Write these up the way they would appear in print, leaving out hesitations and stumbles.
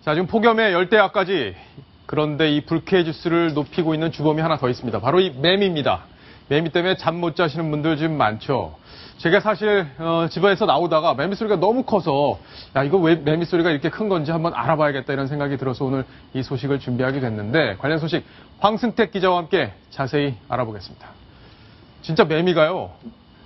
자, 지금 폭염에 열대야까지. 그런데 이 불쾌 지수를 높이고 있는 주범이 하나 더 있습니다. 바로 이 매미입니다. 매미 때문에 잠 못 자시는 분들 지금 많죠. 제가 사실 집에서 나오다가 매미 소리가 너무 커서 야, 이거 왜 매미 소리가 이렇게 큰 건지 한번 알아봐야겠다 이런 생각이 들어서 오늘 이 소식을 준비하게 됐는데 관련 소식 황승택 기자와 함께 자세히 알아보겠습니다. 진짜 매미가요.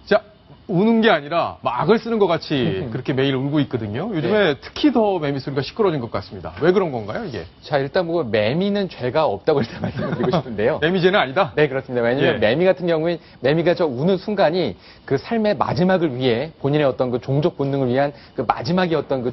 자, 우는 게 아니라 막 악을 쓰는 것 같이 그렇게 매일 울고 있거든요. 요즘에 네. 특히 더 매미 소리가 시끄러워진 것 같습니다. 왜 그런 건가요, 이게? 자, 일단 뭐 매미는 죄가 없다고 일단 말씀드리고 싶은데요. 매미죄는 아니다? 네, 그렇습니다. 왜냐하면 예. 매미 같은 경우에 매미가 저 우는 순간이 그 삶의 마지막을 위해 본인의 어떤 그 종족 본능을 위한 그 마지막의 어떤 그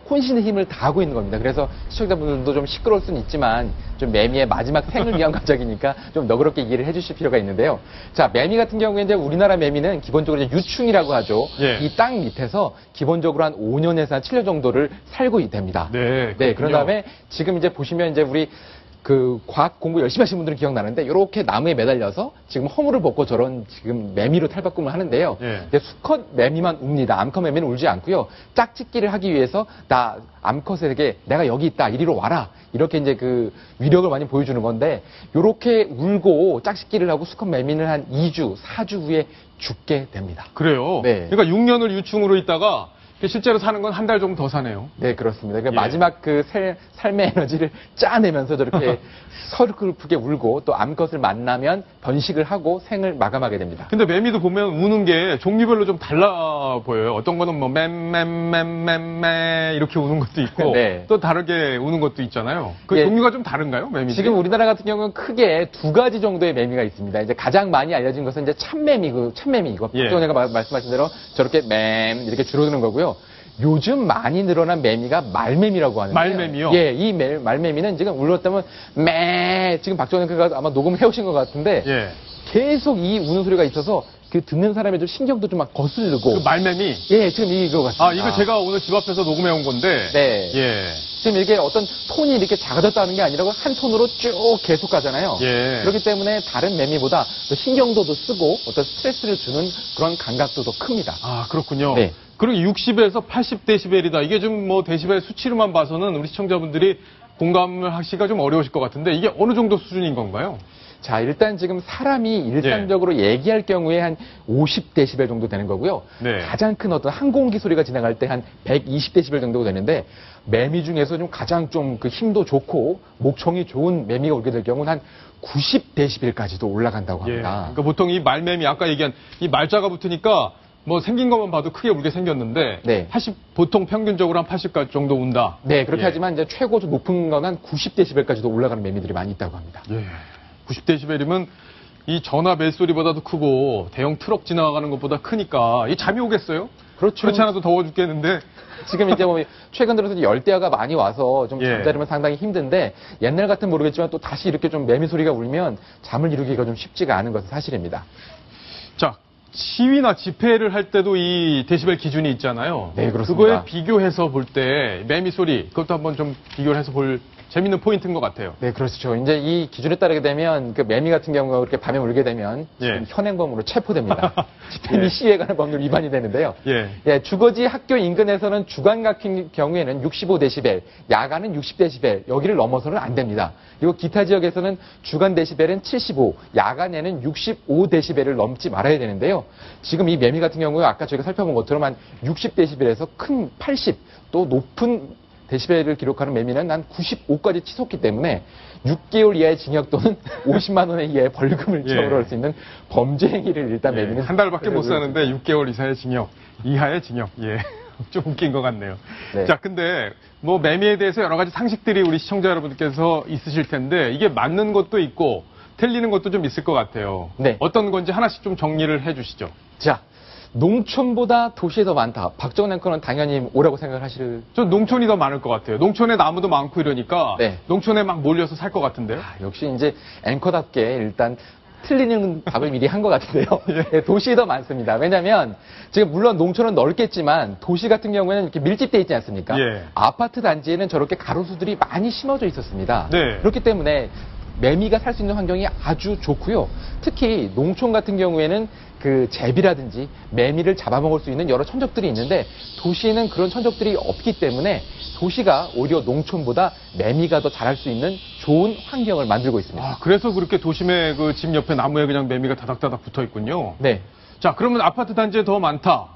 혼신의 힘을 다하고 있는 겁니다. 그래서 시청자분들도 좀 시끄러울 수는 있지만 좀 매미의 마지막 생을 위한 과정이니까 좀 너그럽게 이해를 해주실 필요가 있는데요. 자, 매미 같은 경우에 이제 우리나라 매미는 기본적으로 이제 유충이라고 하죠. 예. 이 땅 밑에서 기본적으로 한 5년에서 한 7년 정도를 살고 됩니다. 네, 네, 그런 그렇군요. 다음에 지금 이제 보시면 이제 우리 그 과학 공부 열심히 하신 분들은 기억나는데 이렇게 나무에 매달려서 지금 허물을 벗고 저런 지금 매미로 탈바꿈을 하는데요. 예. 이제 수컷 매미만 웁니다. 암컷 매미는 울지 않고요. 짝짓기를 하기 위해서 나 암컷에게 내가 여기 있다. 이리로 와라. 이렇게 이제 그 위력을 많이 보여주는 건데 이렇게 울고 짝짓기를 하고 수컷 매미는 한 2주, 4주 후에 죽게 됩니다. 그래요? 네. 그러니까 6년을 유충으로 있다가 실제로 사는 건 한 달 정도 더 사네요. 네, 그렇습니다. 그러니까 예. 마지막 그 삶의 에너지를 짜내면서 저렇게 서글프게 울고 또 암컷을 만나면 번식을 하고 생을 마감하게 됩니다. 근데 매미도 보면 우는 게 종류별로 좀 달라 보여요. 어떤 거는 뭐 맴 이렇게 우는 것도 있고 네. 또 다르게 우는 것도 있잖아요. 그 예. 종류가 좀 다른가요, 매미들이? 지금 우리나라 같은 경우는 크게 두 가지 정도의 매미가 있습니다. 이제 가장 많이 알려진 것은 이제 참매미 이거 예. 박정희가 말씀하신 대로 저렇게 맴 이렇게 줄어드는 거고요. 요즘 많이 늘어난 매미가 말매미라고 하는데요. 말매미요? 예, 이 말매미는 지금 울었다면 지금 박정희가 아마 녹음을 해오신 것 같은데 예. 계속 이 우는 소리가 있어서 그 듣는 사람의 좀 신경도 좀 막 거슬리고. 그 말매미? 예, 지금 이거 같습니다. 아, 이거 제가 오늘 집 앞에서 녹음해 온 건데. 네. 예. 지금 이게 어떤 톤이 이렇게 작아졌다는 게 아니라 한 톤으로 쭉 계속 가잖아요. 예. 그렇기 때문에 다른 매미보다 더 신경도 더 쓰고 어떤 스트레스를 주는 그런 감각도 더 큽니다. 아, 그렇군요. 네. 그리고 60에서 80데시벨이다. 이게 좀 뭐 데시벨 수치로만 봐서는 우리 시청자분들이 공감을 하시기가 좀 어려우실 것 같은데 이게 어느 정도 수준인 건가요? 자, 일단 지금 사람이 일상적으로 얘기할 경우에 한 50데시벨 정도 되는 거고요. 네. 가장 큰 어떤 항공기 소리가 지나갈 때 한 120데시벨 정도 되는데 매미 중에서 좀 가장 좀 그 힘도 좋고 목청이 좋은 매미가 울게 될 경우는 한 90데시벨까지도 올라간다고 예. 합니다. 그러니까 보통 이 말매미 아까 얘기한 이 말자가 붙으니까 뭐 생긴 것만 봐도 크게 울게 생겼는데 네. 보통 평균적으로 한 80까지 정도 운다. 네, 그렇게 예. 하지만 이제 최고 높은 건 한 90데시벨까지도 올라가는 매미들이 많이 있다고 합니다. 예. 90데시벨이면 이 전화 벨소리보다도 크고 대형 트럭 지나가는 것보다 크니까 이 잠이 오겠어요? 그렇죠. 그렇지 않아도 더워 죽겠는데. 지금 이제 뭐 최근 들어서 열대야가 많이 와서 좀 예. 잠자리면 상당히 힘든데 옛날 같은 모르겠지만 또 다시 이렇게 좀 매미 소리가 울면 잠을 이루기가 좀 쉽지가 않은 것은 사실입니다. 자, 시위나 집회를 할 때도 이 데시벨 기준이 있잖아요. 네, 그렇습니다. 그거에 비교해서 볼 때 매미 소리 그것도 한번 좀 비교를 해서 볼 재밌는 포인트인 것 같아요. 네, 그렇죠. 이제 이 기준에 따르게 되면 그 매미 같은 경우가 그렇게 밤에 울게 되면 예. 현행범으로 체포됩니다. 집회 및 예. 시위에 관한 법률 위반이 되는데요. 예. 예, 주거지 학교 인근에서는 주간 같은 경우에는 65데시벨, 야간은 60데시벨, 여기를 넘어서는 안 됩니다. 그리고 기타 지역에서는 주간 데시벨은 75, 야간에는 65데시벨을 넘지 말아야 되는데요. 지금 이 매미 같은 경우에 아까 저희가 살펴본 것처럼 한 60데시벨에서 큰 80, 또 높은 데시벨을 기록하는 매미는 한 95까지 치솟기 때문에 6개월 이하의 징역 또는 50만 원의 이하의 벌금을 예. 처벌할 수 있는 범죄 행위를 일단 예. 매미는 한 달밖에 못 사는데 6개월 이하의 징역. 예. 좀 웃긴 것 같네요. 네. 자, 근데 뭐 매미에 대해서 여러 가지 상식들이 우리 시청자 여러분께서 있으실 텐데 이게 맞는 것도 있고 틀리는 것도 좀 있을 것 같아요. 네. 어떤 건지 하나씩 좀 정리를 해 주시죠. 자, 농촌보다 도시에 더 많다. 박정은 앵커는 당연히 오라고 생각하실. 전 농촌이 더 많을 것 같아요. 농촌에 나무도 많고 이러니까 네. 농촌에 막 몰려서 살 것 같은데요. 역시 이제 앵커답게 일단 틀리는 답을 미리 한 것 같은데요. 예, 도시에 더 많습니다. 왜냐하면 지금 물론 농촌은 넓겠지만 도시 같은 경우에는 이렇게 밀집돼 있지 않습니까? 예. 아파트 단지에는 저렇게 가로수들이 많이 심어져 있었습니다. 네. 그렇기 때문에 매미가 살 수 있는 환경이 아주 좋고요. 특히 농촌 같은 경우에는 그 제비라든지 매미를 잡아먹을 수 있는 여러 천적들이 있는데 도시에는 그런 천적들이 없기 때문에 도시가 오히려 농촌보다 매미가 더 자랄 수 있는 좋은 환경을 만들고 있습니다. 아, 그래서 그렇게 도심의 그 집 옆에 나무에 그냥 매미가 다닥다닥 붙어 있군요. 네. 자, 그러면 아파트 단지에 더 많다.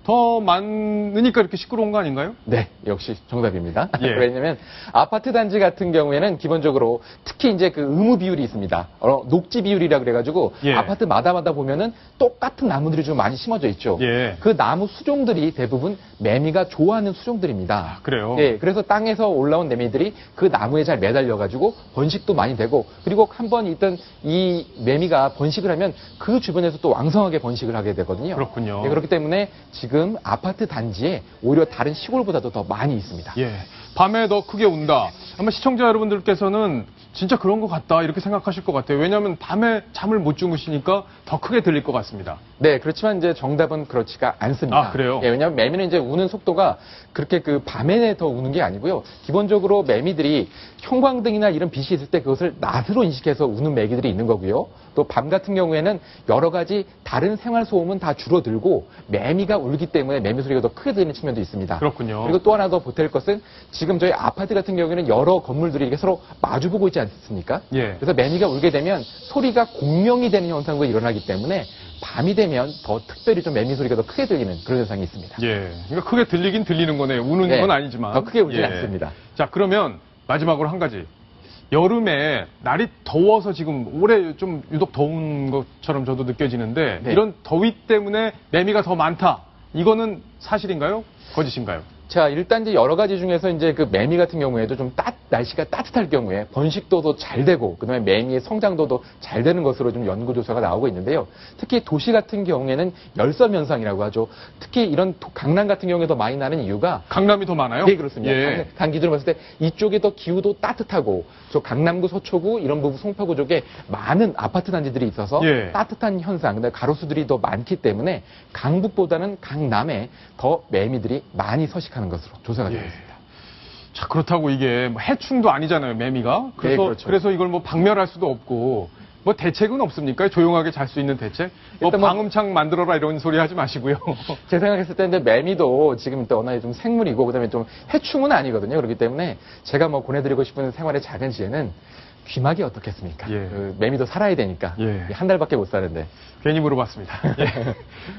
더 많으니까 이렇게 시끄러운 거 아닌가요? 네, 역시 정답입니다. 예. 왜냐면 아파트 단지 같은 경우에는 기본적으로 특히 이제 그 의무 비율이 있습니다. 녹지 비율이라 그래가지고 예. 아파트마다 보면은 똑같은 나무들이 좀 많이 심어져 있죠. 예. 그 나무 수종들이 대부분 매미가 좋아하는 수종들입니다. 아, 그래요? 네, 그래서 땅에서 올라온 매미들이 그 나무에 잘 매달려가지고 번식도 많이 되고 그리고 한번 있던 이 매미가 번식을 하면 그 주변에서 또 왕성하게 번식을 하게 되거든요. 그렇군요. 네, 그렇기 때문에 지금 아파트 단지에 오히려 다른 시골보다도 더 많이 있습니다. 예. 밤에 더 크게 운다. 아마 시청자 여러분들께서는 진짜 그런 것 같다 이렇게 생각하실 것 같아요. 왜냐하면 밤에 잠을 못 주무시니까 더 크게 들릴 것 같습니다. 네, 그렇지만 이제 정답은 그렇지가 않습니다. 아, 그래요? 예, 왜냐하면 매미는 이제 우는 속도가 그렇게 그 밤에 더 우는 게 아니고요. 기본적으로 매미들이 형광등이나 이런 빛이 있을 때 그것을 낫으로 인식해서 우는 매기들이 있는 거고요. 또 밤 같은 경우에는 여러 가지 다른 생활 소음은 다 줄어들고 매미가 울기 때문에 매미 소리가 더 크게 들리는 측면도 있습니다. 그렇군요. 그리고 또 하나 더 보탤 것은 지금 저희 아파트 같은 경우에는 여러 건물들이 이렇게 서로 마주보고 있지 않습니까? 예. 그래서 매미가 울게 되면 소리가 공명이 되는 현상도 일어나기 때문에 밤이 되면 더 특별히 좀 매미 소리가 더 크게 들리는 그런 현상이 있습니다. 예. 그러니까 크게 들리긴 들리는 거네요. 우는 네. 건 아니지만. 더 크게 울지는 예. 않습니다. 자, 그러면 마지막으로 한 가지. 여름에 날이 더워서 지금 올해 좀 유독 더운 것처럼 저도 느껴지는데 네. 이런 더위 때문에 매미가 더 많다. 이거는 사실인가요? 거짓인가요? 자, 일단 이제 여러 가지 중에서 이제 그 매미 같은 경우에도 좀 날씨가 따뜻할 경우에 번식도도 잘 되고, 그 다음에 매미의 성장도도 잘 되는 것으로 좀 연구조사가 나오고 있는데요. 특히 도시 같은 경우에는 열섬 현상이라고 하죠. 특히 이런 강남 같은 경우에 더 많이 나는 이유가 강남이 더 많아요? 네, 그렇습니다. 예. 단 기준으로 봤을 때 이쪽이 더 기후도 따뜻하고 저 강남구, 서초구 이런 부분 송파구 쪽에 많은 아파트 단지들이 있어서 예. 따뜻한 현상, 근데 가로수들이 더 많기 때문에 강북보다는 강남에 더 매미들이 많이 서식하는 것으로 조사가 되고 예. 있습니다. 자, 그렇다고 이게 뭐 해충도 아니잖아요, 매미가. 그래서, 네, 그렇죠. 그래서 이걸 뭐 박멸할 수도 없고, 뭐 대책은 없습니까? 조용하게 잘 수 있는 대책? 뭐 일단 뭐- 방음창 만들어라 이런 소리 하지 마시고요. 제 생각했을 때 이제 매미도 지금 또 워낙에 좀 생물이고 그다음에 좀 해충은 아니거든요. 그렇기 때문에 제가 뭐 보내드리고 싶은 생활의 작은 지혜는 귀마개 어떻겠습니까? 예. 그 매미도 살아야 되니까 예. 한 달밖에 못 사는데. 괜히 물어봤습니다. 예.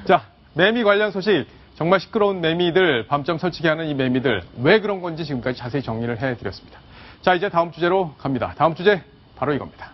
자, 매미 관련 소식. 정말 시끄러운 매미들, 밤잠 설치게 하는 이 매미들, 왜 그런 건지 지금까지 자세히 정리를 해드렸습니다. 자, 이제 다음 주제로 갑니다. 다음 주제, 바로 이겁니다.